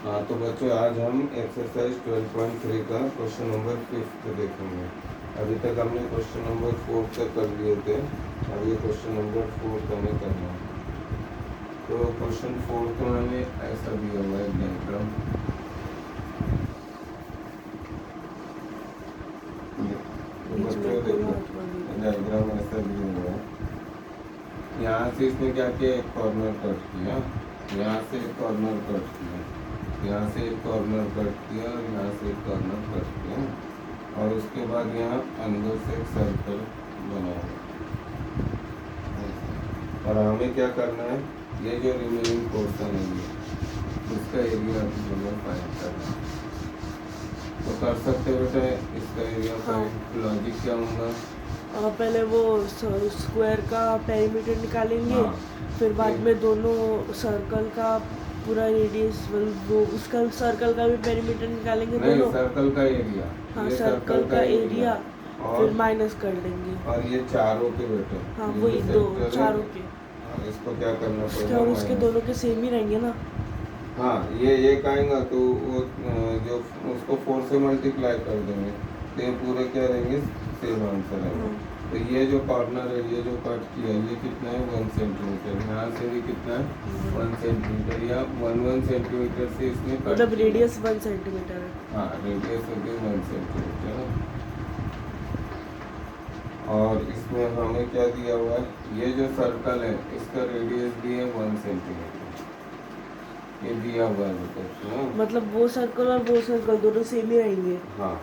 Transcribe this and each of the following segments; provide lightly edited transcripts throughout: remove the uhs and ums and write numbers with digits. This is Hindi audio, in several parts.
हाँ तो बच्चों आज हम एक्सरसाइज 12.3 का क्वेश्चन नंबर 5 देखेंगे। अभी तक हमने क्वेश्चन नंबर 4 तक कर लिए थे, अब ये क्वेश्चन नंबर 4 हमें करना है। तो क्वेश्चन 4 तो हमें ऐसा दिया हुआ है डायग्राम, तो बच्चों देखो डायग्राम ऐसा दिया हुआ है। यहाँ से इसने क्या किया, एक कॉर्नर कट किया, यहाँ से एक कॉर्नर कट किया, यहाँ से एक कॉर्नर कट किया और यहाँ से एक कॉर्नर कट किया, और उसके बाद यहाँ अंदर से एक सर्कल बनाया। और हमें क्या करना है, ये जो रिमेनिंग पोर्शन है ये इसका एरिया फाइंड करना है। तो कर सकते हो बेटा इसका एरिया फाइंड। लॉजिक क्या होगा, पहले वो स्क्वायर का पेरीमीटर निकालेंगे। हाँ। फिर बाद में दोनों सर्कल का पूरा रेडियस, वो उसका सर्कल का भी पेरीमीटर निकालेंगे दोनों। सर्कल का एरिया, हाँ सर्कल का एरिया फिर माइनस कर देंगे। और ये चारों के बेटे, हाँ वही दो चारों के, इसको क्या करना उसके और उसके दोनों के सेम ही रहेंगे ना। हाँ ये एक आएगा तो वो जो उसको 4 से मल्टीप्लाई कर देंगे तो ये पूरे क्या रहेंगे, सेम आंसर आएगा। तो ये जो कॉर्नर है, ये जो कट किया, ये कितना है 1 सेंटीमीटर, यहाँ से भी कितना है 1 सेंटीमीटर, या 1 सेंटीमीटर से इसमें मतलब रेडियस 1 सेंटीमीटर है। हाँ रेडियस होगी 1 सेंटीमीटर। और इसमें हमें क्या दिया हुआ है, ये जो सर्कल है इसका रेडियस भी है 1 सेंटीमीटर, ये दिया हुआ है। मतलब वो सर्कल और वो सर्कल दोनों सेम ही रहेंगे। हाँ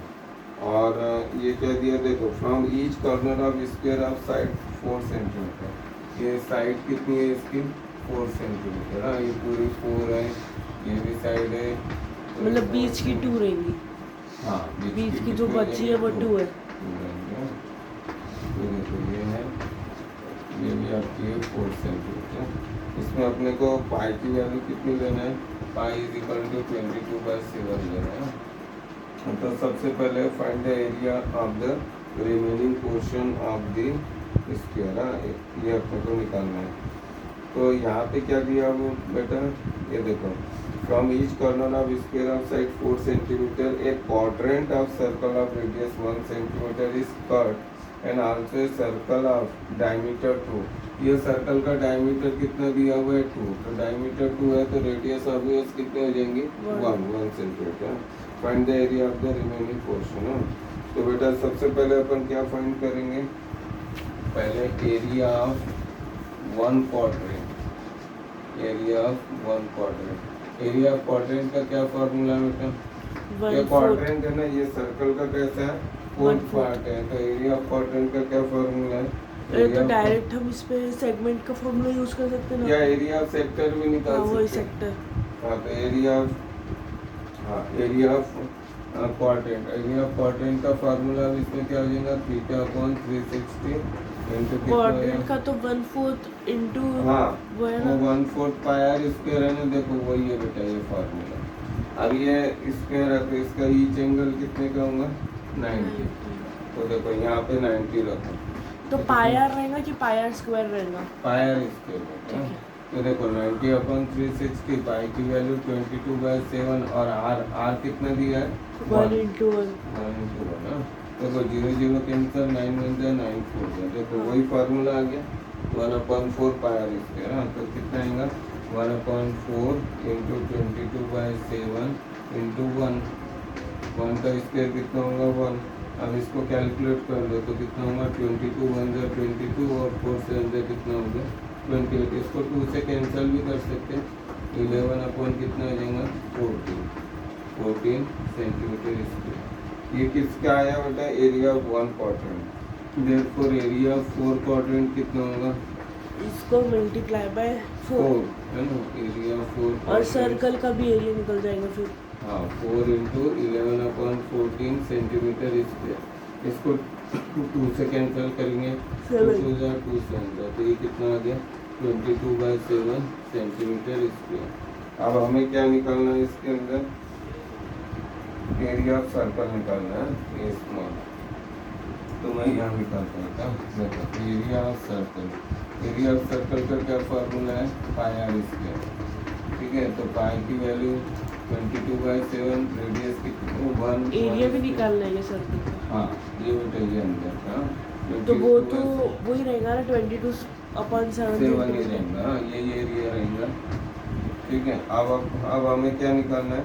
और ये क्या दिया देखो, from each corner of square of side 4 centimetre. ये साइड कितनी है इसकी 4 सेंटीमीटर। हाँ ये पूरी 4 है, ये भी साइड है, मतलब बीच की 2 रहेंगी। हाँ बीच की जो बची है वो 2 है। तो ये है, ये भी आपकी है 4 सेंटीमीटर। इसमें अपने को पाई की वैल्यू कितनी लेना है, पाई इज इक्वल टू 22/7 लेना है। तो सबसे पहले find the area of the remaining portion of the square, ये अपने को निकालना है। तो यहाँ पे क्या दिया हुआ बेटा, ये देखो, from each corner of square of side 4 centimetre, A quadrant of circle of radius 1 centimetre is cut and also a circle of diameter 2। ये सर्कल का डायमीटर कितना दिया हुआ है 2, तो डायमीटर 2 है तो रेडियस ऑब्वियस कितने हो जाएंगे 1 centimetre. Find the area of the remaining portion. तो बेटा सबसे पहले अपन क्या फाइंड करेंगे, पहले area of 1 quadrant, area of 1 quadrant. Area of quadrant का क्या फॉर्मूला बेटा, ये क्वाड्रेंट है ना, ये सर्कल का कैसा है 4th पार्ट है, तो एरिया ऑफ क्वाड्रेंट का क्या फॉर्मूला है, तो डायरेक्ट हम इस पे सेगमेंट का फॉर्मूला यूज कर सकते हैं ना, या एरिया ऑफ सेक्टर भी निकाल सकते हैं। वही सेक्टर। हाँ तो एरिया ऑफ, हाँ area of quadrant, area of quadrant का फार्मूला इसमें क्या हो जाएगा, θ/360 इनटू क्वाड्रेंट का तो 1/4 इनटू, हाँ वो है ना 1/4 पाई आर स्क्वायर है ना, देखो वही है बेटा ये फार्मूला। अब ये स्क्वायर है तो इसका ईच एंगल कितने का होगा 90, तो देखो यहाँ पे 90 रखो, तो पाई आर रहेगा कि पाई आर स्क्वायर रहेगा, पाई आर स्क्वायर। तो देखो 90/360, पाई की वैल्यू 22/7 और आर कितना दिया है 1/1। देखो 0 0 कैंसिल, 9 1 जा 9 4 जा, देखो वही फार्मूला आ गया 1/4 पाई आर स्क्वायर। तो कितना आएगा 1/4 इंटू 22/7 इंटू 1 का स्क्वायर कितना होगा 1। अब इसको कैलकुलेट कर लो तो कितना होगा 22 1 जा 22 और 4 7 जा कितना होगा 28। इसको 2 से कैंसिल भी कर सकते हैं, 11 कितना हो जाएगा 14 सेंटीमीटर स्क्वायर। ये किसका आया बेटा, area of 1 quadrant. Therefore area of 4 quadrant कितना होगा, इसको मल्टीप्लाई बाय 4 है ना, एरिया ऑफ 4 और सर्कल का भी एरिया निकल जाएगा फिर। हाँ 4 इंटू 11/14 सेंटीमीटर स्क्वायर। इसको 2 से कैंसिल करेंगे, 2 जा 2 7 जा, तो ये कितना आ गया 22/7 सेंटीमीटर स्क्वायर। अब हमें क्या निकालना है इसके अंदर, एरिया ऑफ सर्कल निकालना है, ये स्मॉल, तो मैं यहाँ निकालता था। देखो area of circle, area of circle का क्या फार्मूला है पाई आर स्क्वायर, ठीक ठीक है, तो पाई की वैल्यू 22/7, रेडियस कितनी 1 एरिया भी निकालना है ये सर्कल का। हाँ, ये बेटा ये अंदर का तो वो 22 तो by वही रहेगा ना 22/7 7 ही सेंटीमीटर। रहेगा। हाँ, ये एरिया रहेगा। ठीक है, अब हमें क्या निकालना है,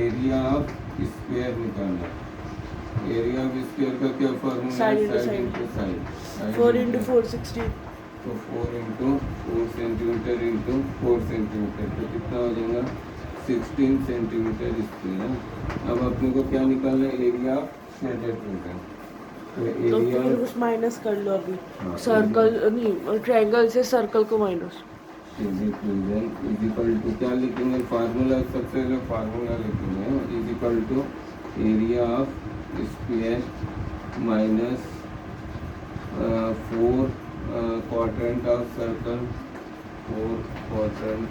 एरिया ऑफ स्क्वायर निकालना है। एरिया ऑफ स्क्वायर का क्या फॉर्मूला है, Side into side side. Into side. 4 × 460। तो 4 इंटू 4 सेंटीमीटर इंटू 4 सेंटीमीटर, तो कितना हो जाएगा 16 सेंटीमीटर स्क्वायर। अब अपने को क्या निकालना है, एरिया ऑफ शेडेड रीजन। तो तो एरिया फिर उस माइनस कर लो अभी। हाँ, सर्कल नहीं, ट्रायंगल से सर्कल को minus. Shaded region is equal to क्या लिखेंगे, फार्मूला सबसे पहले फार्मूला लिखेंगे, is equal to area of square minus 4 quadrant of circle, 4 quadrant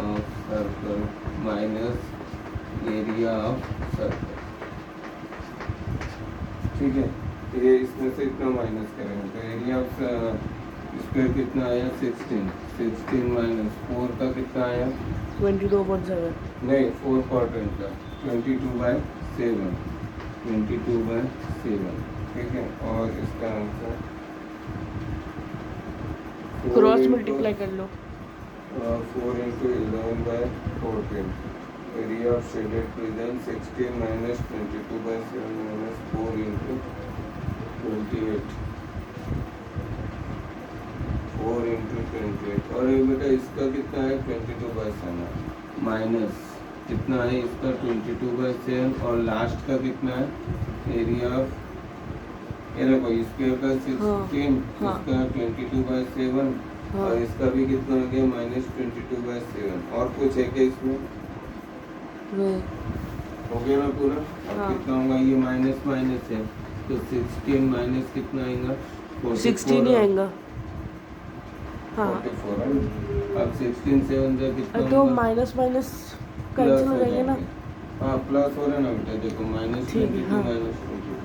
of circle minus area of circle। ठीक है, ये इसमें से इतना माइनस करेंगे तो एरिया ऑफ स्क्वायर कितना आया 16 माइनस 4 का कितना आया 22.7। नहीं 4 क्वाड्रेंट का 22/7। ठीक है, और इसका आंसर क्रॉस मल्टीप्लाई कर लो। 4 into 11/14। Area of shaded reason 16 minus 22/7 minus 4 into 28। 4 into 28, और ये बेटा इसका कितना है 22/7 माइनस कितना है इसका 22/7, और लास्ट का कितना है एरिया ऑफ, ये देखो स्क्वायर का 16, हाँ। इसका 22/7, हाँ। और इसका भी कितना हो गया -22/7। और कुछ है क्या इसमें, हो गया ना पूरा। अब हाँ। कितना होगा, ये माइनस माइनस है तो 16 माइनस कितना आएगा 16 ही आएगा। हाँ 44 है ना? अब 16 7 से कितना तो होगा? माइनस माइनस प्लस कैंसिल हो हो जाएंगे ना। जाएंगे। हाँ प्लस हो रहा है ना बेटा, देखो ठीक है, हाँ। -22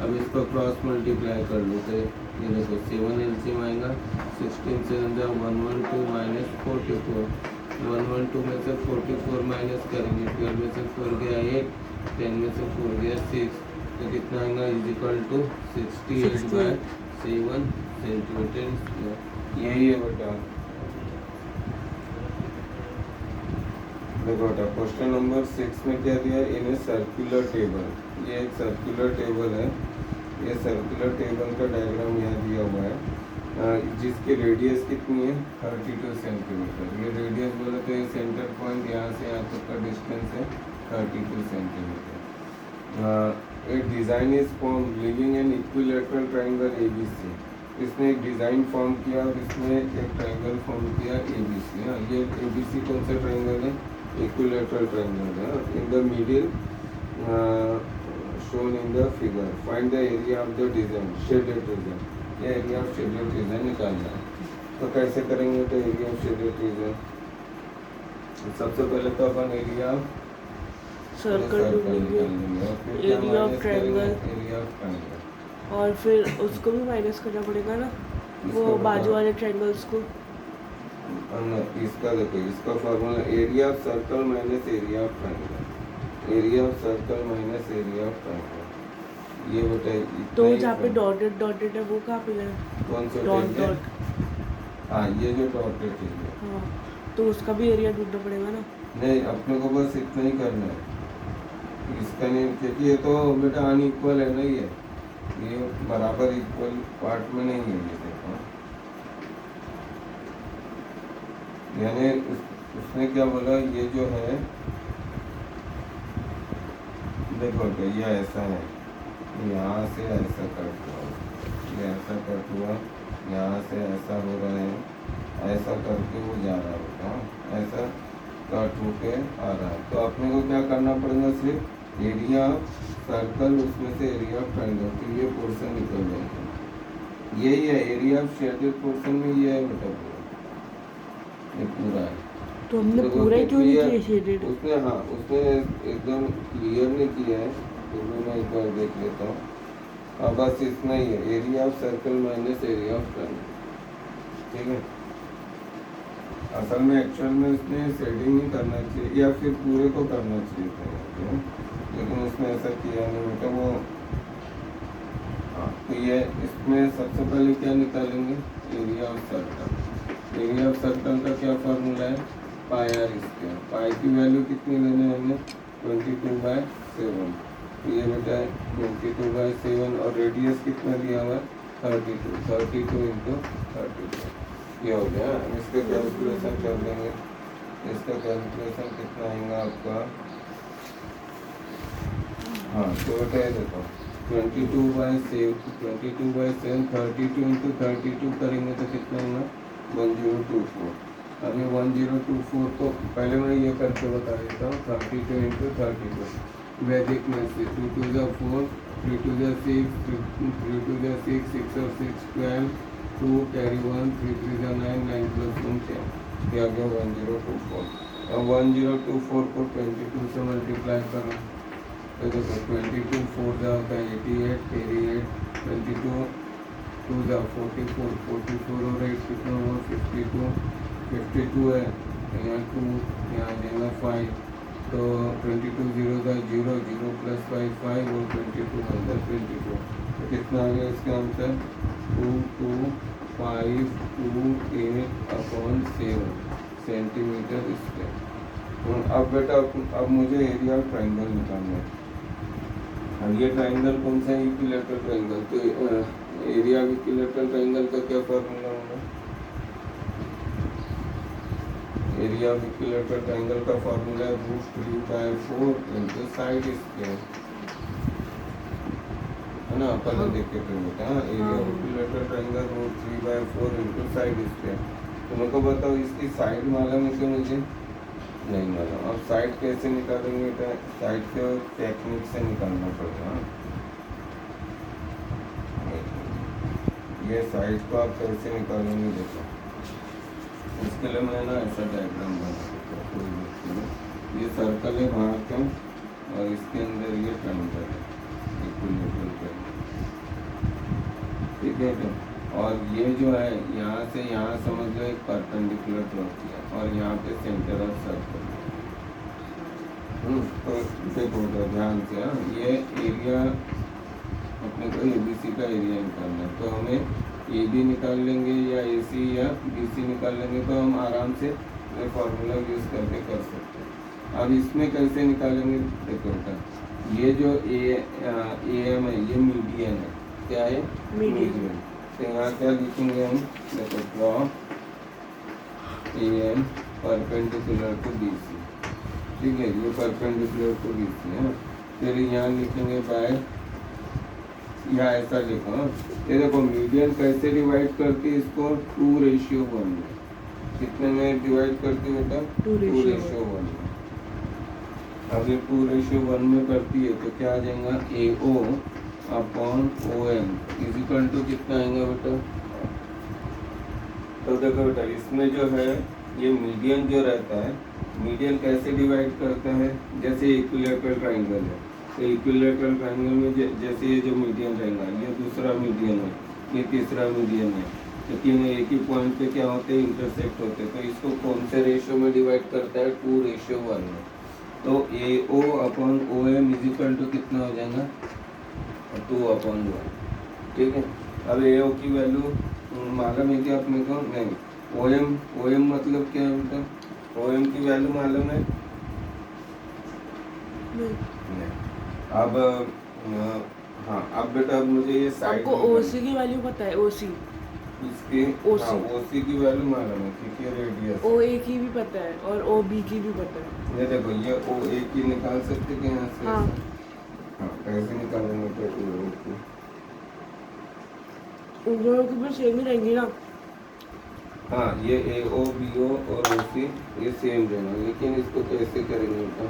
अब इसको क्रॉस मल्टीप्लाई कर लो तो ये देखो 7 एलसीएम आएगा 16 7 जा 112 माइनस 44। 112 में से 44 माइनस करेंगे, 12 में से 4 गया 8, 10 में से 4 गया 6, तो कितना आएगा इज इक्वल टू 68/7 सेंटीमीटर। यही है बेटा। देखो बेटा क्वेश्चन नंबर 6 में क्या दिया है, इन ए सर्कुलर टेबल, ये एक सर्कुलर टेबल है, ये सर्कुलर टेबल का डायग्राम यहाँ दिया हुआ है, जिसकी रेडियस कितनी है 32 सेंटीमीटर। ये रेडियस बोले तो ये सेंटर पॉइंट यहाँ से यहाँ तक का डिस्टेंस है 32 सेंटीमीटर। एक design is form living an equilateral triangle ABC। इसने एक डिज़ाइन फॉर्म किया और इसमें एक ट्राइंगल फॉर्म किया ABC। हाँ, ये ABC कौन सा ट्राइंगल है, इक्विलेटरल ट्राइंगल है। In the middle shown in the figure, find the area of the design shaded region. ये एरिया ऑफ शेडेड रीजन निकालना है, तो कैसे करेंगे, तो एरिया ऑफ शेडेड रीजन सबसे पहले तो अपन एरिया ऑफ सर्कल ढूंढेंगे, area of triangle, area of triangle, और फिर उसको भी माइनस करना पड़ेगा ना, वो बाजू वाले ट्रायंगल्स को। इसका देखो इसका formula area of circle minus area of triangle, area of circle minus area of triangle. ये बताइए तो जहाँ पे डॉटेड डॉटेड है वो कहाँ पे है, कौन सा डॉट है? डॉट। हाँ ये जो डॉटेड है, हाँ तो उसका भी एरिया ढूंढना पड़ेगा ना। नहीं अपने को बस इतना ही करना है, इसका नहीं, क्योंकि ये तो बेटा अनइक्वल है ना, ये बराबर इक्वल पार्ट में नहीं है ये, देखो यानी उसने क्या बोला, ये जो है देखो तो ये ऐसा है, यहाँ से ऐसा कट हुआ, ये ऐसा कट हुआ, यहाँ से ऐसा हो रहा है, ऐसा करके वो जा रहा होगा, ऐसा कट होके आ रहा है। तो अपने को क्या करना पड़ेगा, सिर्फ एरिया सर्कल उसमें से एरिया ऑफ ट्रायंगल, तो ये पोर्शन निकल जाएगा। यही है एरिया ऑफ शेडेड पोर्शन में, ये है बेटा पूरा, ये पूरा है। तो हमने पूरा ही क्यों नहीं किया शेडेड? उसने हाँ उसने एकदम क्लियर नहीं किया है, तो भी मैं एक बार देख लेता हूँ। हाँ बस इतना ही है, area of circle minus area of triangle, ठीक है। असल में एक्चुअल में इसमें शेडिंग नहीं करना चाहिए या फिर पूरे को करना चाहिए था यहाँ पे, लेकिन उसने ऐसा किया नहीं बेटा वो। हाँ, तो ये इसमें सबसे पहले क्या निकालेंगे, area of circle. Area of circle का क्या फार्मूला है, पाई आर स्क्वायर। पाई की वैल्यू कितनी लेनी है हमें, 22/7। तो ये बेटा 22/7 और रेडियस कितना दिया हुआ है 32। 32 इंटू 32 ये हो गया। हम इसका कैलकुलेशन कर लेंगे। इसका कैलकुलेशन कितना आएगा आपका, हाँ तो बेटा ये देखो 22/7 32 इंटू 32 करेंगे तो कितना होगा 1024। अभी 1024 को पहले मैं ये करके बता देता हूँ। 32 इंटू 32 वैदिक में से 2 2 4 3 2 6 3 2 6 6 और 6 12 2 कैरी 1 3 3 9 9 प्लस 1 10 ये आ गया 1024। अब 1024 को 22 से मल्टीप्लाई करो तो देखो 22 4 होता है 88 कैरी 8 22 2 44 44 और 8 कितना हुआ 52 है यहाँ 2 यहाँ देना 5 तो 22 0 का 0 0 प्लस 5 5 और 22 अंदर 22 तो कितना आ गया इसका आंसर 2258/7 सेंटीमीटर स्क्वायर। अब बेटा अब मुझे एरिया ऑफ ट्राइंगल निकालना है। अब ये ट्राइंगल कौन सा है, इक्विलैटरल ट्राइंगल। तो एरिया ऑफ इक्विलैटरल ट्राइंगल का क्या फॉर्मूला होगा, एरिया ऑफ इक्विलैटरल ट्राइंगल का फॉर्मूला है √3/4 इंटू साइड स्क्वायर, है ना। पहले देखे थे बेटा area of equilateral triangle √3/4 into side square. तो मेरे को बताओ इसकी साइड मालूम है कि मुझे नहीं मालूम। अब साइड कैसे निकालेंगे बेटा, साइड के टेक्निक से निकालना पड़ेगा। ये साइड को आप कैसे निकालेंगे देखो, इसके लिए मैं ना ऐसा डायग्राम बना सकता हूँ। कोई व्यक्ति में ये सर्कल है बाहर का और इसके अंदर ये ट्रायंगल है इक्विलैटरल ट्रायंगल, ठीक है तो। और ये जो है यहाँ से यहाँ समझ लो एक परपेंडिकुलर ड्रॉ किया और यहाँ पे सेंटर ऑफ सर्कल। तो देखो ध्यान से, हाँ ये एरिया अपने को ABC का एरिया निकालना है तो हमें AB निकाल लेंगे या AC या BC निकाल लेंगे तो हम आराम से ये फार्मूला यूज़ करके कर सकते हैं। अब इसमें कैसे निकालेंगे देखो बेटा, ये जो AM है ये मीडियन है, क्या है मीडियन। तो यहाँ क्या लिखेंगे हम देखो, draw AM perpendicular to BC, ठीक है ये परपेंडिकुलर टू BC है। फिर यहाँ लिखेंगे बाय, या ऐसा लिखो, ये देखो मीडियन कैसे डिवाइड करती है इसको 2:1 में। कितने में डिवाइड करती है बेटा 2:1 में। अब ये 2:1 में करती है तो क्या आ जाएगा AO/OM इजिकल टू कितना आएगा बेटा। तो देखो बेटा इसमें जो है ये मीडियन जो रहता है, मीडियन कैसे डिवाइड करता है, जैसे इक्विलैटरल ट्रायंगल है तो इक्विलैटरल ट्रायंगल में जैसे ये जो मीडियन रहेगा ये दूसरा मीडियन है, ये तीसरा मीडियन है, तो तीनों एक ही पॉइंट पे क्या होते हैं इंटरसेक्ट होते हैं। तो इसको कौन से रेशियो में डिवाइड करता है 2:1 में। तो AO/OM इजिकल टू कितना हो जाएगा 2/1, ठीक है। अब AO की वैल्यू मालूम है क्या अपने को, नहीं। OM मतलब क्या है बेटा, OM की वैल्यू मालूम है नहीं। अब हाँ अब बेटा अब मुझे ये साइड आपको OC की वैल्यू पता है, OC इसकी OC की वैल्यू मालूम है क्योंकि रेडियस OA की भी पता है और OB की भी पता है। ये देखो ये OA की निकाल सकते हैं यहाँ से। हाँ कैसे निकालेंगे तो OA की, उन दोनों की भी सेम ही रहेंगी ना। हाँ ये AO BO और OC ये सेम रहेगा, लेकिन इसको कैसे करेंगे बेटा।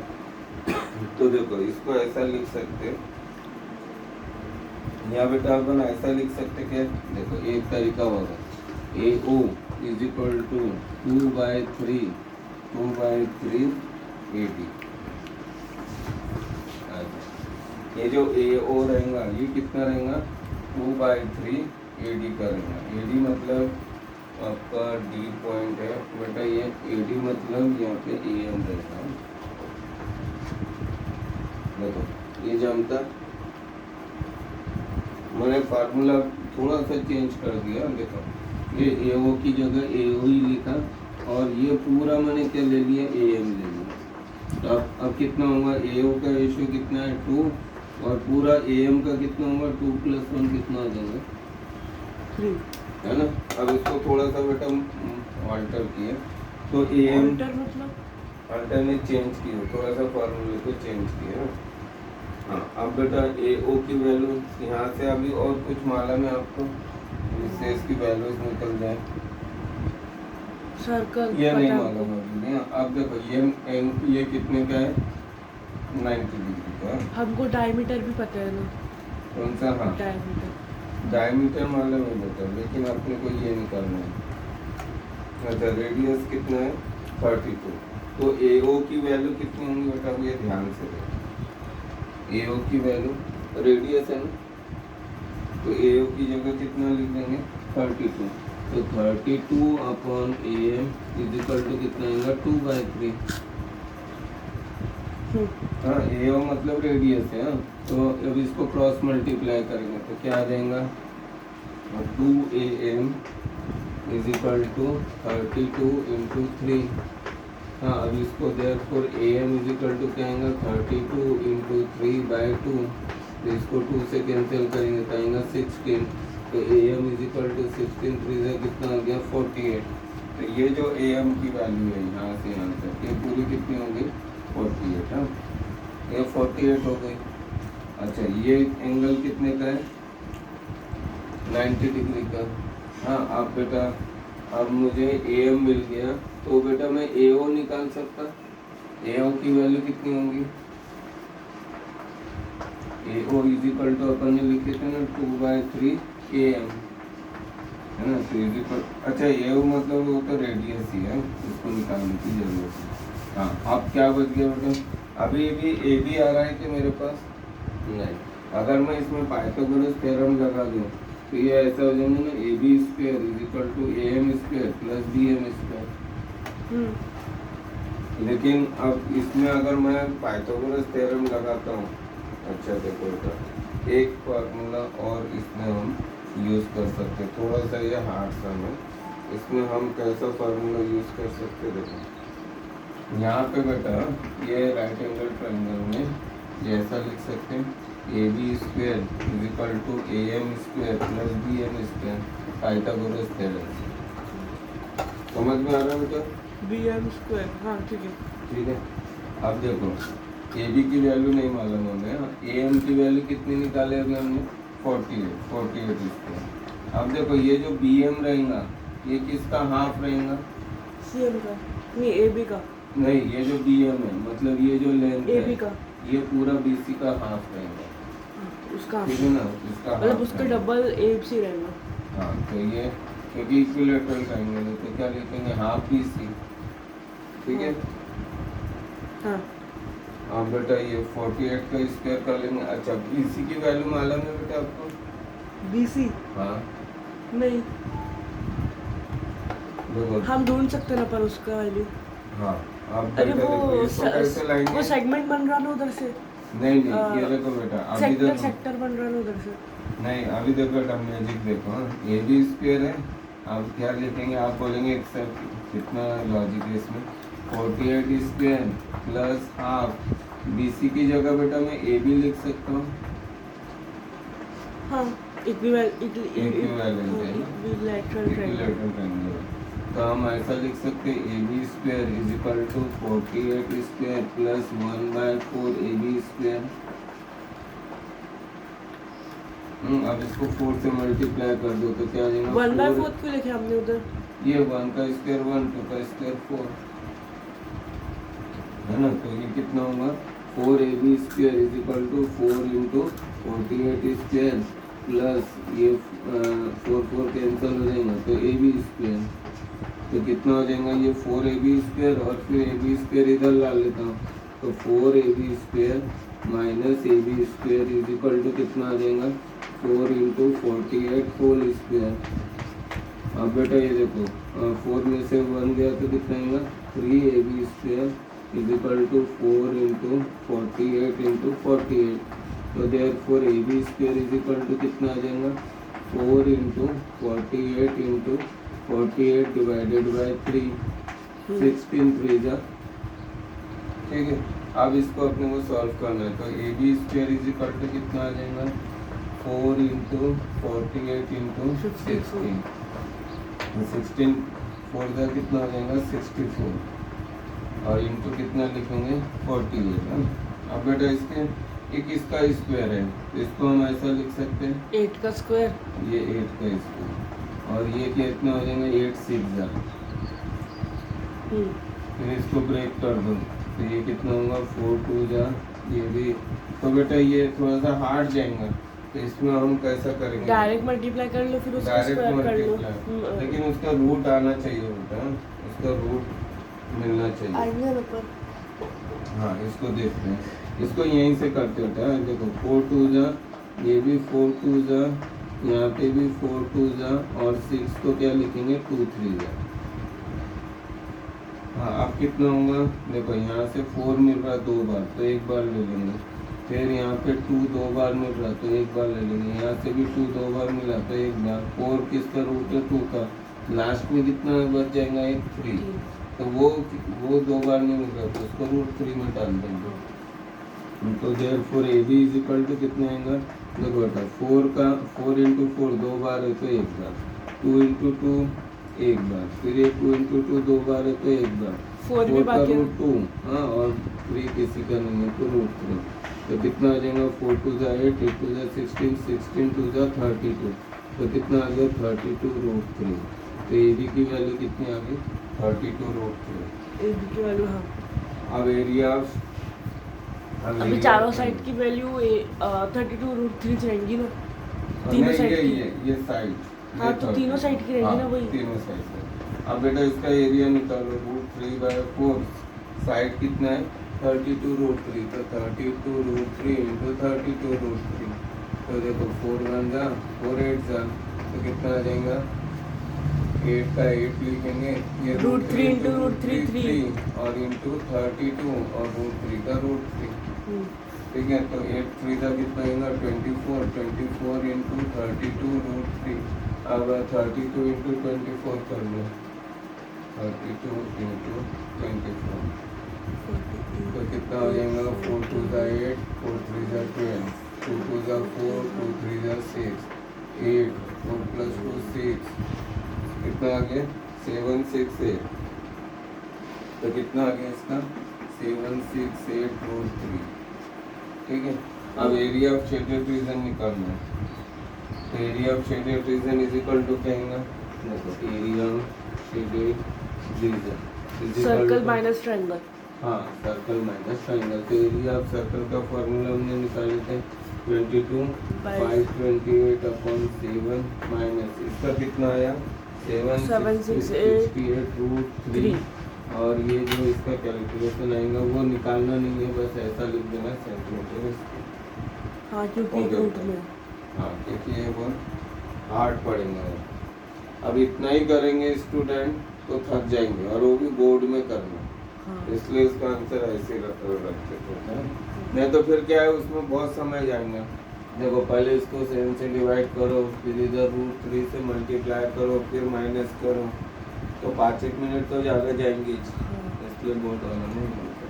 तो देखो इसको ऐसा लिख सकते हैं या बेटा अपन ऐसा लिख सकते क्या, देखो एक तरीका होगा AO इजिकल टू 2/3 AD। ये जो AO रहेगा ये कितना रहेगा 2/3 AD का रहेगा। AD मतलब आपका डी पॉइंट है बेटा, ये ए डी मतलब यहाँ पे ए एम रहता है। देखो ये जमता, मैंने फार्मूला थोड़ा सा चेंज कर दिया। देखो ये ए ओ की जगह ए ओ ही लिखा, और ये पूरा मैंने क्या ले लिया, ए एम ले लिया। तो अब कितना होगा, ए ओ का रेशियो कितना है 2, और पूरा ए एम का कितना होगा 2 + 1 कितना आ जाएगा 3, है ना। अब इसको थोड़ा सा बेटा ऑल्टर किया, तो ए एम ऑल्टर मतलब ऑल्टर में चेंज किया, थोड़ा सा फार्मूले को चेंज किया। हाँ अब बेटा ए ओ की वैल्यू यहाँ से अभी और कुछ मालूम है आपको, इससे इसकी वैल्यूज निकल जाए, सर्कल ये नहीं मालूम अभी नहीं। अब देखो ये कितने का है, 90 डिग्री का। हमको डायमीटर भी पता है ना, कौन सा, हाँ डायमीटर मालूम है बेटा, लेकिन अपने को ये निकालना है। अच्छा रेडियस कितना है 32, तो ए ओ की वैल्यू कितनी होंगी बेटा, ये ध्यान से देखो। ए ओ की वैल्यू रेडियस है ना, तो ए ओ की जगह कितना लिख देंगे 32, तो 32 upon A M is equal to कितना आएगा 2/3। हाँ ए ओ मतलब रेडियस है, हाँ तो अब इसको क्रॉस मल्टीप्लाई करेंगे तो क्या आ जाएगा 2am इज इक्वल टू 32 × 3। हाँ अब इसको therefore am is equal to क्या आएगा 32 × 3/2, तो इसको 2 से कैंसिल करेंगे तो आएगा 16, तो am इज इक्वल टू 16 3 से कितना आ गया 48। तो ये जो am की वैल्यू है यहाँ से यहाँ तक ये पूरी कितनी होगी 48, हाँ ये 48 हो गई। अच्छा ये एंगल कितने का है 90 डिग्री का। हाँ अब बेटा अब मुझे ए एम मिल गया, तो बेटा मैं ए ओ निकाल सकता, ए ओ की वैल्यू कितनी होगी, ए ओ इज इक्वल टू अपन ने लिखे थे ना 2/3 ए एम, है ना। तो इज इक्वल, अच्छा ए ओ मतलब वो तो रेडियस ही है, इसको निकालने की जरूरत है। हाँ अब क्या बच गया बेटा, अभी भी ए बी आ रहा है कि मेरे पास नहीं, अगर मैं इसमें पाइथागोरस थ्योरम लगा दूँ तो ये ऐसा हो जाएगा ना AB² is equal to AM² + BM²। लेकिन अब इसमें अगर मैं पाइथागोरस थ्योरम लगाता हूँ, अच्छा देखो बेटा एक फार्मूला और इसमें हम यूज़ कर सकते, थोड़ा सा ये हार्ड सा है, इसमें हम कैसा फार्मूला यूज़ कर सकते देखो। यहाँ पे बेटा ये राइट एंगल ट्रायंगल में जैसा लिख सकते हैं AB² is equal to AM² + BM², Pythagoras theorem. समझ में आ रहा है बेटा, BM², हाँ ठीक है। ठीक है अब देखो AB की वैल्यू नहीं मालूम हमें, AM की वैल्यू कितनी निकाले अभी हमने 48 इसके। अब देखो ये जो BM रहेगा ये किसका हाफ रहेगा, CM का नहीं, AB का नहीं ये जो BM है मतलब ये जो लेंथ AB है का, ये पूरा BC का हाफ रहेगा, उसका ठीक है ना, इसका मतलब हाफ उसका रहेगा। डबल ABC रहेगा। हाँ तो ये क्योंकि इक्विलेटरल ट्रायंगल है तो क्या लिखेंगे हाफ BC, ठीक है। हाँ अब बेटा ये 48 का स्क्वायर कर लेंगे। अच्छा BC की वैल्यू मालूम है बेटा आपको, BC हाँ नहीं, देखो हम ढूंढ सकते ना पर उसका वैल्यू। हाँ अब अरे बेटा देखो इसको कैसे लाएंगे, वो सेगमेंट बन रहा ना उधर से, नहीं ये देखो बेटा अभी देखो सेक्टर बन रहा ना उधर से। नहीं अभी देखो बेटा मैजिक देखो, AB² है, अब क्या लिखेंगे आप बोलेंगे एक्सेप्ट, कितना लॉजिक है इसमें 48² + हाफ, BC की जगह बेटा मैं AB लिख सकता हूँ, हाँ इक्विवेलेंट इक्विलेटरल ट्रायंगल। तो हम ऐसा लिख सकते हैं AB² is equal to 48² + 1/4 AB²। अब इसको 4 से मल्टीप्लाई कर दो तो क्या आ जाएगा 1/4 क्यों लिखे हमने उधर, ये 1 का स्क्वायर 1, 2 का स्क्वायर 4, है ना। तो ये कितना होगा 4AB² is equal to 4 × 48² plus ये 4 कैंसिल हो जाएगा तो AB², तो कितना हो जाएगा ये 4AB² और फिर AB² इधर ला लेता हूँ तो 4AB² - AB² is equal to कितना आ जाएगा 4 × 48 होल स्क्वायर। अब बेटा ये देखो 4 में से 1 गया तो कितना आएगा 3ab square is equal to 4 into 48 into 48। तो therefore ab square is equal to कितना आ जाएगा 4 इंटू 48 इंटू 48 डिवाइडेड बाई 3 16 3 जा। ठीक है, अब इसको अपने को सॉल्व करना है। तो A B square is equal to कितना आ जाएगा 4 इंटू 48 इंटू 16 16 4 का कितना हो जाएगा 64 और इंटू कितना लिखेंगे 48 है। अब बेटा इसके ये किसका स्क्वायर है तो इसको हम ऐसा लिख सकते हैं 8 का स्क्वायर, ये 8 का स्क्वायर और ये कितना हो जाएगा 8 6 जा। फिर इसको ब्रेक कर दो तो ये कितना होगा 4 2 जा ये भी। तो बेटा ये थोड़ा सा हार्ड जाएगा तो इसमें हम कैसा करेंगे डायरेक्ट मल्टीप्लाई कर लो फिर उसका डायरेक्ट स्क्वायर कर लो। मल्टीप्लाई, लेकिन उसका रूट आना चाहिए बेटा, उसका रूट मिलना चाहिए। आएंगे ना पर हाँ इसको देखते हैं, इसको यहीं से करते होता है। देखो 4 2 जा ये भी 4 2 जा यहाँ पे भी 4 2 जा और 6 को क्या लिखेंगे 2 3 जा। हाँ अब कितना होगा देखो यहाँ से 4 मिल रहा 2 बार तो एक बार ले लेंगे, फिर यहाँ पे 2 2 बार मिल रहा तो एक बार ले लेंगे, यहाँ से भी 2 2 बार मिला तो एक बार। 4 किसका रूट है 2 का, लास्ट में कितना बच जाएगा एक 3 तो वो 2 बार नहीं मिल रहा तो उसको रूट 3 में डाल देंगे। तो therefore A B is equal to कितना आएगा देखो बेटा 4 का 4 इंटू 4 2 बार है तो एक बार, 2 इंटू 2 एक बार, फिर ये 2 इंटू 2 2 बार है तो एक बार, 4 भी 4 का बाकी है। रूट 2 हाँ और 3 किसी का नहीं है तो रूट 3 तो कितना आ जाएगा 4 2 जा 8 8 2 जा 16 16 2 जा 32 तो कितना आ गया 32 रूट 3। तो ए बी की वैल्यू कितनी आ गई 32 रूट 3। ए बी की वैल्यू हाँ अब एरिया अभी चारों साइड की वैल्यू 32√3 रहेंगी ना, तीनों साइड की। ये साइड हाँ तो तीनों साइड की रहेगी ना वही। तीनों साइड से। अब बेटा इसका एरिया निकालो रूट 3/4 साइड कितना है 32 रूट 3 तो 32 रूट 3 इंटू 32 रूट 3 तो देखो 4 1 जा 4 8 जा तो कितना आ जाएगा 8 का 8 लिखेंगे ये रूट 3 इंटू रूट 3 3 और इंटू 32 और रूट 3 का रूट 3। ठीक है तो 8 3 का कितना आएगा 24 24 इंटू 32 रूट 3। अब 32 इंटू 24 कर लो 32 इंटू 24 तो कितना हो जाएगा 4 2 जा 8 4 3 जा 12 2 2 जा 4 2 3 जा 6 8 4 प्लस 2 6 कितना आ गया 7 6 8 तो कितना आ गया इसका 7 6 8 रूट 3। ठीक है अब एरिया ऑफ शेडेड रीजन निकालना है तो area of shaded region is equal to क्या आएगा देखो area of shaded region circle minus triangle. हाँ सर्कल माइनस ट्रायंगल। तो एरिया ऑफ सर्कल का फॉर्मूला हमने निकाले थे 22 528 अपॉन 7 माइनस इसका कितना आया 768 रूट 3 और ये जो इसका कैलकुलेशन आएगा वो निकालना नहीं है बस ऐसा लिख देना सेंटीमीटर। हाँ क्योंकि रूट में हाँ क्योंकि ये बहुत हार्ड पड़ेगा। अब इतना ही करेंगे स्टूडेंट तो थक जाएंगे और वो भी बोर्ड में करना हाँ। इसलिए इसका आंसर ऐसे रखते थे नहीं तो फिर क्या है उसमें बहुत समय जाएगा। देखो पहले इसको 7 से डिवाइड करो फिर इधर रूट 3 से मल्टीप्लाई करो फिर माइनस करो तो 5-1 मिनट तो ज़्यादा जाएंगे इसलिए बहुत वाला नहीं मिलता।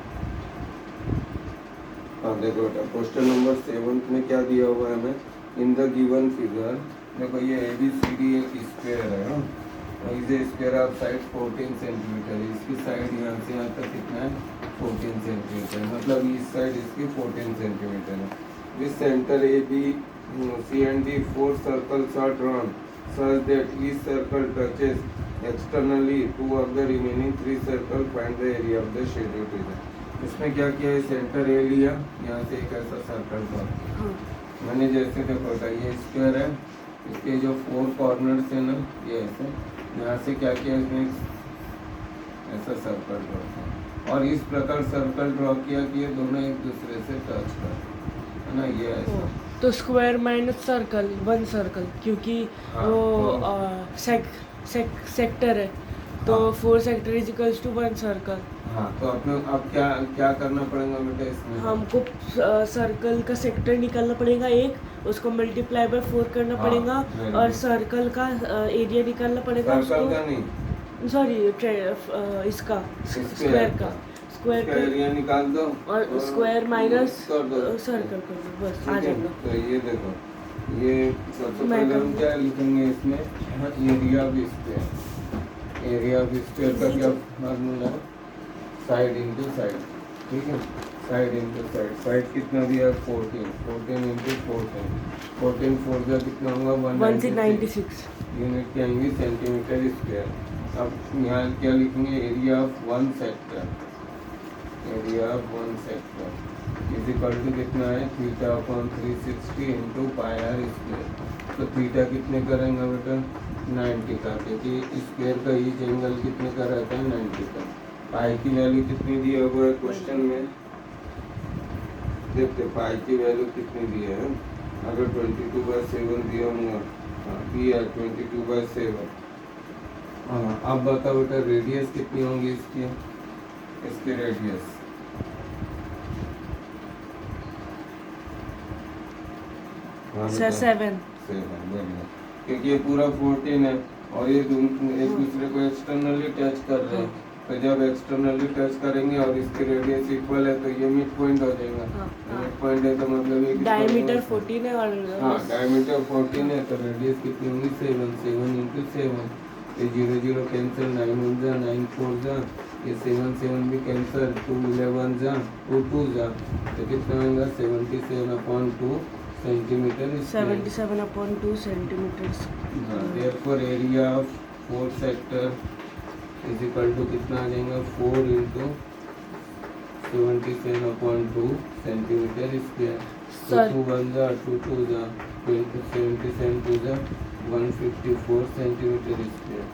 अब देखो बेटा क्वेश्चन नंबर 7 में क्या दिया हुआ है हमें इन द गिवन फिगर। देखो ये ABCD एक स्क्वायर है ना और इसे स्क्वायर ऑफ साइड 14 सेंटीमीटर है। इसकी साइड यहाँ से यहाँ तक कितना है 14 सेंटीमीटर मतलब इस साइड इसकी 14 सेंटीमीटर है। This center AB, C and D 4 circles are drawn such that each circle touches externally 2 of the remaining 3 circles. Find the area of the shaded region. इसमें क्या किया है सेंटर ए लिया यहाँ से एक ऐसा सर्कल ड्रॉ किया मैंने जैसे देखो था ये स्क्वायर है इसके जो 4 कॉर्नर्स है ना ये ऐसे यहाँ से क्या किया इसमें ऐसा सर्कल ड्रॉ किया और इस प्रकार सर्कल ड्रॉ किया कि ये दोनों एक दूसरे से टच कर ना ये ऐसा तो स्क्वायर माइनस सर्कल 1 सर्कल क्योंकि हाँ, वो सेक सेक्टर है, तो हाँ। 4 sector is equals to 1 circle. हाँ, तो अपने अब क्या क्या करना पड़ेगा बेटा इसमें? हमको सर्कल का सेक्टर निकालना पड़ेगा एक, उसको मल्टीप्लाई बाय 4 करना हाँ, पड़ेगा, very और good। सर्कल का एरिया निकालना पड़ेगा सर्कल का उसको, नहीं, सॉरी इसका स्क्वायर का, स्क्वायर इसका का, एरिया निकाल दो और स्क्वायर माइनस कर दो। सर्कल कर दो, बस ठीक आ है, जाएगा। तो ये देखो, ये सबसे मैं पहले हम करूँगी। क्या लिखेंगे इसमें? Area of square. Area of square का क्या फार्मूला है? Side into side. ठीक है, साइड इंटू साइड। साइड कितना दिया? 14, 14 इंटू 14, 14 4 का कितना होगा? 196 यूनिट क्या आएंगे? Centimetre square. अब यहाँ क्या लिखेंगे? Area of one sector, area of one sector is equal to कितना है? Theta upon 360 into pi r square. तो थीटा कितने का रहेगा बेटा? 90 का, क्योंकि स्क्वायर का ईच एंगल कितने का रहता है? 90 का। पाई की वैल्यू कितनी दी है वो क्वेश्चन में? देखते पाई की वैल्यू कितनी दी है। अगर 22/7 दिया होगा, हाँ दिया 22/7। हाँ, अब बताओ बेटा रेडियस कितनी होंगी इसकी? इसकी रेडियस सर 7। 7, बढ़िया, क्योंकि ये पूरा 14 है और ये एक दूसरे को एक्सटर्नली टच कर रहे हैं। तो जब एक्सटर्नली टच करेंगे और इसकी रेडियस इक्वल है तो ये मिड पॉइंट हो जाएगा। मिड पॉइंट है तो मतलब ये डायमीटर 14 है और हाँ, डायमीटर 14 है तो रेडियस कितनी होंगी? 7, 7 इंटू 7। ये 0 0 कैंसिल, 9 1 जा, 9 4 जा, ये 7 7 भी कैंसिल, 2 11 जा, 2 2 जा, तो कितना होगा? 77/2 centimetre square. 77/2 centimetre. therefore area of 4 sector is equal to कितना आ जाएगा? 4 इंटू 77/2 सेंटीमीटर स्क्वायर। तो सर 2 1 जा, 2 2 जा, 77 2 जा, 154 सेंटीमीटर स्क्वायर।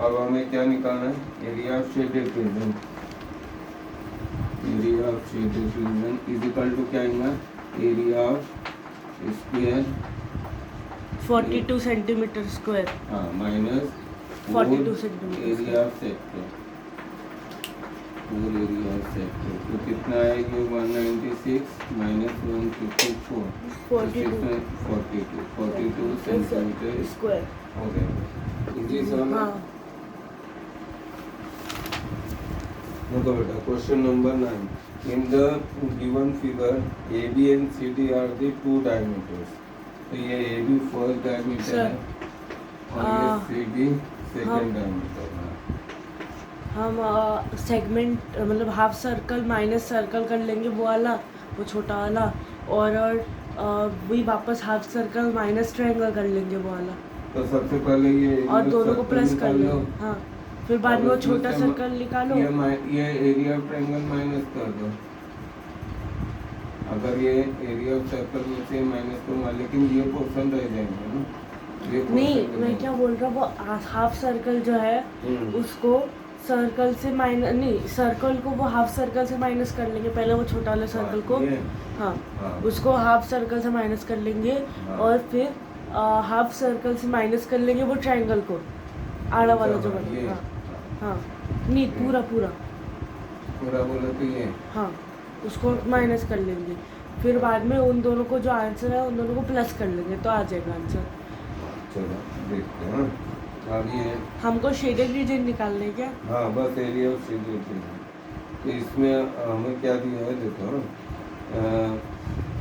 अब हमें क्या निकालना है? Area of shaded region. Area of shaded region is equal to क्या आएगा? Area of square 42 centimetre square, हाँ minus 42 centimetre area of sector, पूल एरिया ऑफ सेक्टर। तो कितना आएगा? 196 माइनस 154, 42 सेंटीमीटर स्क्वायर। हो गया। इजी सवाल है। हाँ, देखो बेटा question number 9, in the given figure A B and C D are the two diameters. तो ये ए बी फर्स्ट डायमीटर है और ये सी डी सेकंड डायमीटर है। हम सेगमेंट मतलब हाफ सर्कल माइनस सर्कल कर लेंगे वो वाला, वो छोटा वाला, और वही वापस हाफ सर्कल माइनस ट्रायंगल कर लेंगे वो वाला, तो सबसे पहले ये और दोनों को सर्कल प्लस कर निकाल लो। लेंगे। हाँ, फिर बाद में वो छोटा सर्कल निकालो। ये एरिया ऑफ ट्रायंगल माइनस कर दो। अगर ये एरिया ऑफ सर्कल में से माइनस करूँगा, लेकिन ये पोर्शन रह जाएंगे ना। ये नहीं, portion मैं रह क्या बोल रहा हूँ, वो हाफ सर्कल जो है हम्म। उसको सर्कल से माइनस नहीं, सर्कल को वो हाफ सर्कल से माइनस कर लेंगे। पहले वो छोटा वाले सर्कल को, ये, हाँ, हाँ। उसको हाफ सर्कल से माइनस कर लेंगे, हाँ। और फिर हाफ सर्कल से माइनस कर लेंगे वो ट्रायंगल को, आड़ा वाला जो हाँ, ये, बना। हाँ, नहीं पूरा पूरा, पूरा बोलो तो ये हाँ, उसको माइनस कर लेंगे। फिर बाद में उन दोनों को जो आंसर है उन दोनों को प्लस कर लेंगे तो आ जाएगा आंसर। चलो देखते हैं। अब ये हमको शेडेड रीजन निकालना है क्या? हाँ, बस एरिया ऑफ शेडेड रीजन। तो इसमें हमें क्या दिया है? देखो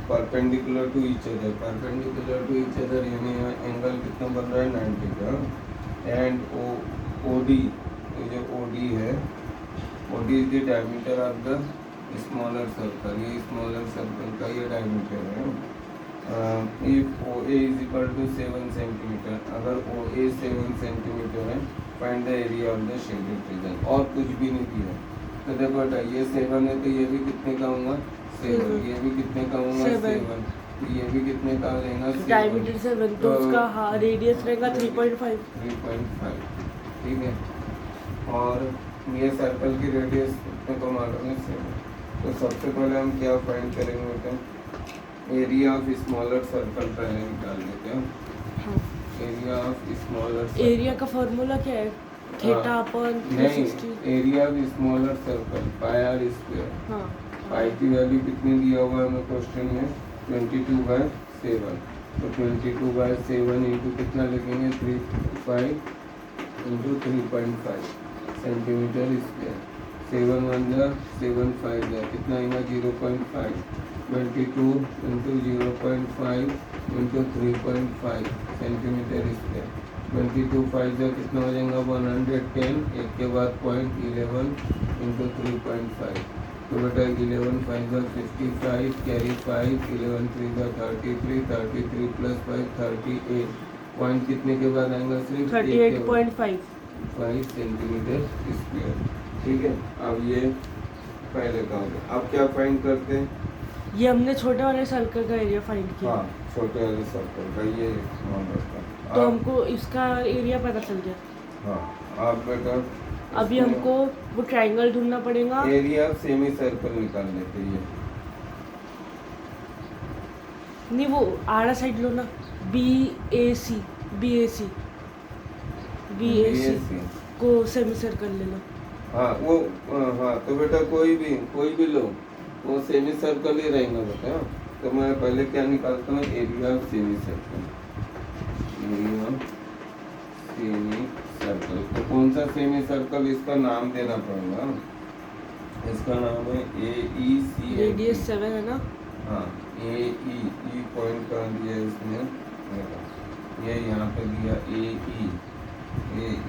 perpendicular to each other, perpendicular to each other यानी एंगल कितना बन रहा है? 90 का। एंड ओ डी, ये जो ओ डी है, O D is the diameter of the smaller circle. ये स्मॉलर सर्कल का ये डायमीटर है। If O A is equal to 7 centimetre, अगर ओ ए 7 सेंटीमीटर है, find the area of the shaded region. और कुछ भी नहीं दिया। तो देखो बेटा ये 7 है तो ये भी कितने का होगा? 7। ये भी कितने का होगा? 7। तो ये भी कितने का हो जाएगा? डायमीटर 7, तो उसका रेडियस रहेगा 3.5। 3.5, ठीक है। और ये सर्कल की रेडियस कितने को मालूम है? 7। तो सबसे पहले हम क्या फाइंड करेंगे बेटा? एरिया ऑफ स्मॉलर सर्कल पहले निकाल लेते हैं। हाँ, एरिया ऑफ स्मॉलर एरिया का फॉर्मूला क्या है? थीटा अपन नहीं, 360। Area of smaller circle pi r square. हाँ पाई की वैल्यू कितनी दिया हुआ है हमें क्वेश्चन में 22/7। तो 22/7 इंटू कितना लिखेंगे 3.5 इंटू 3.5 सेंटीमीटर स्क्वायर। 7 1 जा 7 5 जा कितना आएगा 0.5। 22 इंटू 0.5 इंटू 3.5 सेंटीमीटर स्क्वायर। 22 5 जा कितना हो जाएगा 110। एक के बाद 0.11 इंटू 3.5। तो बेटा 11 5 जा 55 कैरी 5 11 3 जा 33 33 प्लस 5 38। पॉइंट कितने के बाद आएगा सिर्फ 38.5। 5 सेंटीमीटर स्क्वायर। ठीक है, अब ये पहले का हो गया। अब क्या फाइंड करते हैं? ये हमने छोटे वाले सर्कल का एरिया फाइंड किया। हाँ, छोटे वाले सर्कल का ये नंबर का। तो अब- हमको इसका एरिया पता चल गया। हाँ, अब बेटा अभी हमको वो ट्रायंगल ढूंढना पड़ेगा। एरिया सेमी सर्कल निकाल लेते हैं। नहीं, वो आड़ा साइड लो ना। BAC BAC BAC को सेमी सर्कल ले लो। हाँ वो हाँ, तो बेटा कोई भी लो, वो सेमी सर्कल ही रहेगा बेटा। तो मैं पहले क्या निकालता हूँ area of semi circle. Area of semi circle, तो कौन सा सेमी सर्कल इसका नाम देना पड़ेगा। इसका नाम है AEC। रेडियस 7 है ना। हाँ, AE पॉइंट कर दिया इसमें, देखो ये यहाँ पे दिया AECMB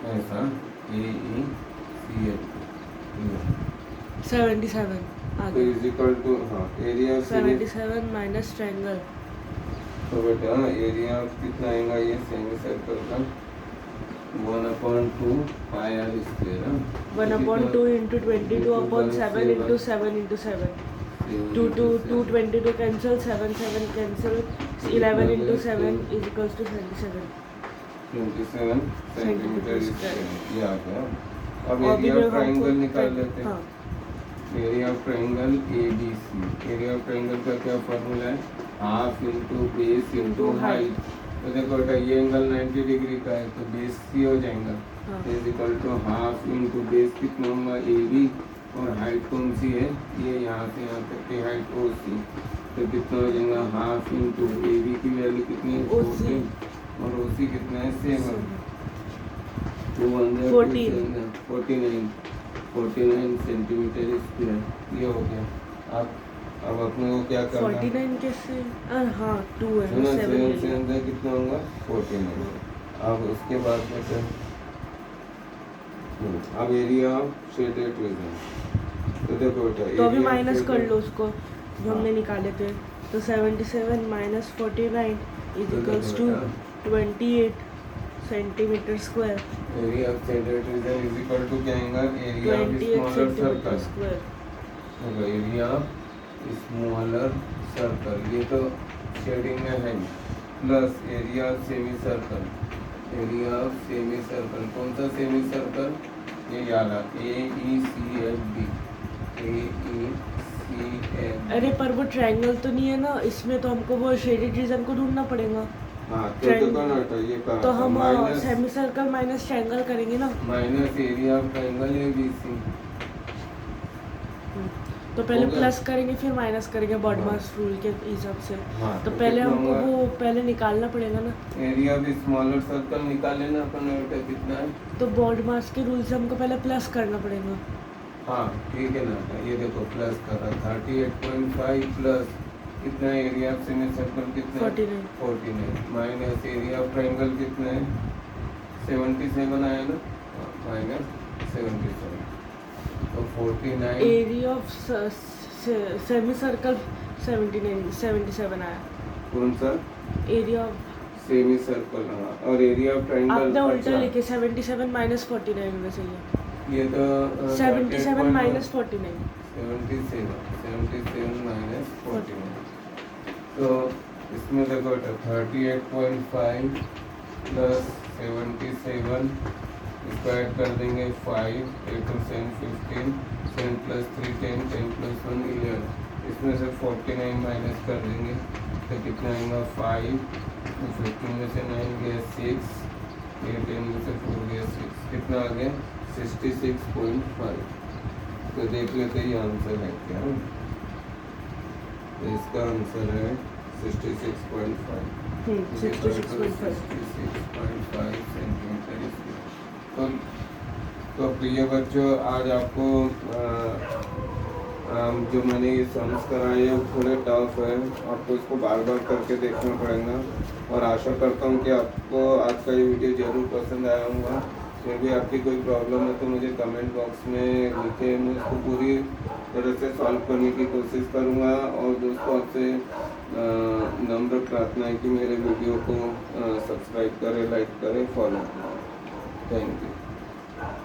ऐसा AECMB 77 तो आगे। इज इक्वल टू हाँ एरिया ऑफ 77 माइनस ट्रायंगल। तो बेटा एरिया ऑफ कितना आएगा ये सेमी सर्कल का 1/2 pi r square. 1/2 into 22/7 into 7 into 7। 2 cancel, 7 cancel, 11 into 7 is equals to 27 27 centimetre square. ये आ गया। अब और भी एरिया मैं ऑफ ट्रायंगल हमको- निकाल लेते हैं। हाँ, area of triangle ABC। Area of triangle का क्या फॉर्मूला है? Half into base into height. तो देखो बेटा ये एंगल 90 डिग्री का है तो बेस C हो जाएगा। हाँ। Is equal to half into base कितना होगा AB और हाइट कौन सी है ये यहाँ से यहाँ तक की हाइट OC। तो कितना हो जाएगा हाफ इंटू AB की वैल्यू कितनी है OC 14 और OC कितना है 7। 49 सेंटीमीटर स्क्वायर। ये हो गया। अब अपने को क्या करना है? 49 कैसे? हाँ 2 है, सुना 7 ले 7 से लिया। अंदर कितना होगा 49। अब उसके बाद में फिर अब एरिया ऑफ शेडेड रीजन। तो देखो बेटा तो अभी area of माइनस कर shaded- लो उसको जो हमने निकाले थे। तो 77 माइनस 49 इज तो इक्वल्स देखो to 28 centimetre square. Area of shaded region is equal to क्या आएगा area of 28 smaller centimetre circle. Square. देखो एरिया ऑफ स्मॉलर सर्कल ये तो शेडिंग में है plus area of semi circle. Area of semi circle कौन सा सेमी सर्कल ये याद आ AECFB। अरे पर वो ट्रायंगल तो नहीं है ना इसमें, तो हमको वो शेडेड रीजन को ढूंढना पड़ेगा। हाँ तो देखो ना बेटा ये कहा तो हम minus semi circle minus triangle करेंगे ना। Minus area of triangle ABC। तो पहले हो गया। प्लस करेंगे फिर माइनस करेंगे हाँ। बॉडमास रूल के हिसाब से। हाँ तो पहले कितना हमको होगा? वो पहले निकालना पड़ेगा ना। एरिया ऑफ स्मॉलर सर्कल निकाले ना अपन ने बेटा कितना है। तो बॉडमास के रूल से हमको पहले प्लस करना पड़ेगा। हाँ ठीक है ना, ये देखो प्लस कर रहा 38.5 प्लस कितना है एरिया ऑफ सेमी सर्कल कितना है 49 माइनस एरिया ऑफ ट्रायंगल कितना है 77 आया ना माइनस 77 तो 49 एरिया ऑफ सेमी सर्कल 77 आया। कौन सा एरिया ऑफ सेमी सर्कल। हाँ और एरिया ऑफ ट्रायंगल आपने उल्टा लिखे 77 माइनस 49 में सही है। ये तो 77 माइनस 49। 77 माइनस 49 तो इसमें देखो 38.5 प्लस 77 इसको ऐड कर देंगे 5 8 2 7 15 7 प्लस 3 10 10 प्लस 1 11 इसमें से 49 माइनस कर देंगे तो कितना आएगा 5, 15 में से 9 गया 6, 10 में से 4 गया 6, कितना आ गया 66.5। तो देख लेते ही आंसर है क्या। तो इसका आंसर है 66.5। 66.5। 66.5 सेंटीमीटर। तो प्रिय बच्चों, आज आपको जो मैंने ये सम्स कराए हैं वो थोड़े टफ है, आपको इसको बार बार करके देखना पड़ेगा। और आशा करता हूँ कि आपको आज का ये वीडियो ज़रूर पसंद आया होगा। फिर भी आपकी कोई प्रॉब्लम है तो मुझे कमेंट बॉक्स में लिखें, मैं उसको पूरी तरह से सॉल्व करने की कोशिश करूँगा। और दोस्तों, आपसे नम्र प्रार्थना है कि मेरे वीडियो को सब्सक्राइब करें, लाइक करें, फॉलो करें। Thank you.